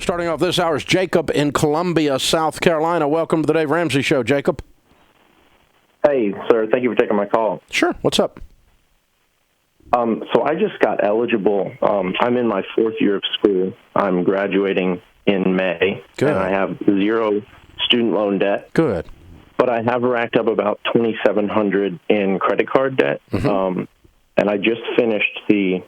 Starting off this hour is Jacob in Columbia, South Carolina. Welcome to the Dave Ramsey Show, Jacob. Hey, sir. Thank you for taking my call. Sure. What's up? So I just got eligible. I'm in my fourth year of school. I'm graduating in May. Good. And I have zero student loan debt. Good. But I have racked up about $2,700 in credit card debt. Mm-hmm. And I just finished the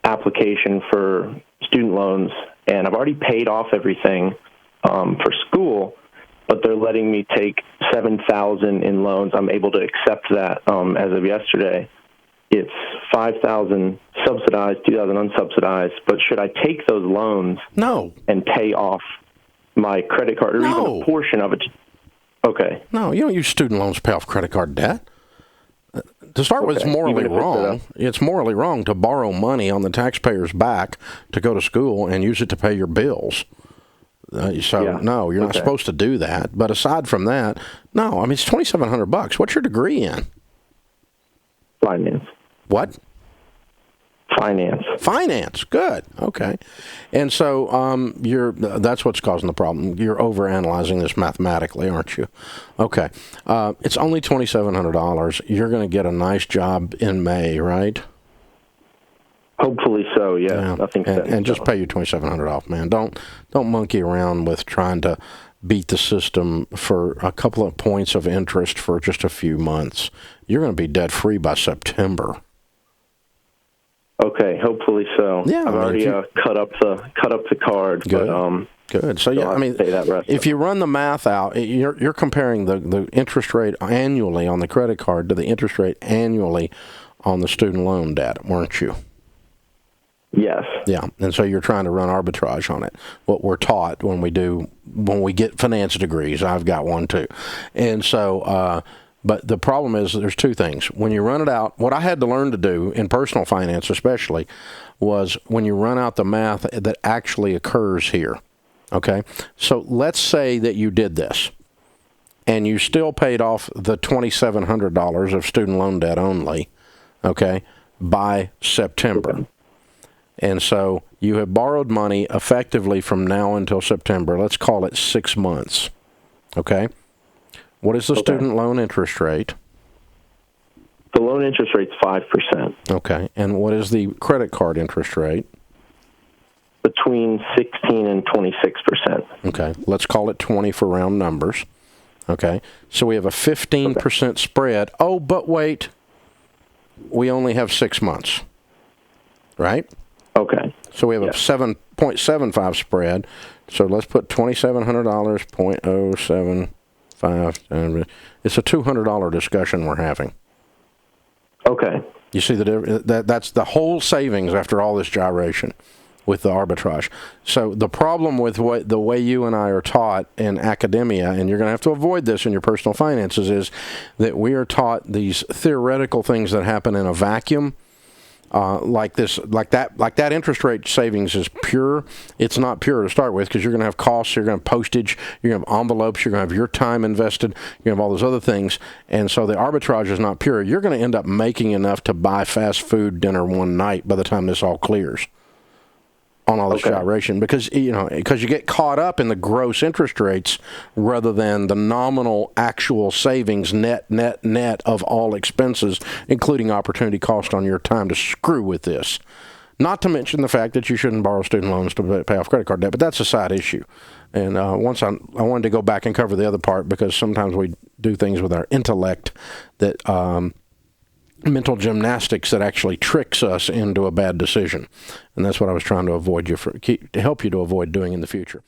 application for student loans, and I've already paid off everything for school, but they're letting me take $7,000 in loans. I'm able to accept that as of yesterday. It's $5,000 subsidized, $2,000 unsubsidized. But should I take those loans? No. And pay off my credit card, or even a portion of it? Okay. No, you don't use student loans to pay off credit card debt. To start with, it's morally wrong. It's morally wrong to borrow money on the taxpayer's back to go to school and use it to pay your bills. No, you're not supposed to do that. But aside from that, no. I mean, it's $2,700. What's your degree in? Finance. What? Finance. Good. Okay. And so that's what's causing the problem. You're overanalyzing this mathematically, aren't you? Okay. It's only $2,700. You're going to get a nice job in May, right? Hopefully so, yeah. Nothing and just pay your $2,700 off, man. Don't monkey around with trying to beat the system for a couple of points of interest for just a few months. You're going to be debt-free by September. Okay, hopefully so. Yeah, I've already cut up the card. Good. But, good. So yeah, I mean, if you run the math out, you're comparing the interest rate annually on the credit card to the interest rate annually on the student loan debt, weren't you? Yes. Yeah, and so you're trying to run arbitrage on it. What we're taught when we get finance degrees, I've got one too, and so. But the problem is there's two things. When you run it out, what I had to learn to do in personal finance especially was when you run out the math that actually occurs here, okay? So let's say that you did this and you still paid off the $2,700 of student loan debt only, okay, by September. And so you have borrowed money effectively from now until September. Let's call it 6 months, okay? What is the student loan interest rate? The loan interest rate's 5%. Okay. And what is the credit card interest rate? Between 16 and 26%. Okay. Let's call it 20 for round numbers. Okay. So we have a 15% spread. Oh, but wait. We only have 6 months. Right? Okay. So we have a 7.75 spread. So let's put $2,700, 0.075. It's a $200 discussion we're having. Okay. You see that's the whole savings after all this gyration with the arbitrage. So the problem with the way you and I are taught in academia, and you're going to have to avoid this in your personal finances, is that we are taught these theoretical things that happen in a vacuum. Like that interest rate savings is pure. It's not pure to start with because you're going to have costs, you're going to have postage, you're going to have envelopes, you're going to have your time invested, you're going to have all those other things. And so the arbitrage is not pure. You're going to end up making enough to buy fast food dinner one night by the time this all clears on all this gyration because you get caught up in the gross interest rates rather than the nominal actual savings net of all expenses, including opportunity cost on your time to screw with this. Not to mention the fact that you shouldn't borrow student loans to pay off credit card debt, but that's a side issue. And I wanted to go back and cover the other part because sometimes we do things with our intellect that mental gymnastics that actually tricks us into a bad decision. And that's what I was trying to avoid to help you to avoid doing in the future.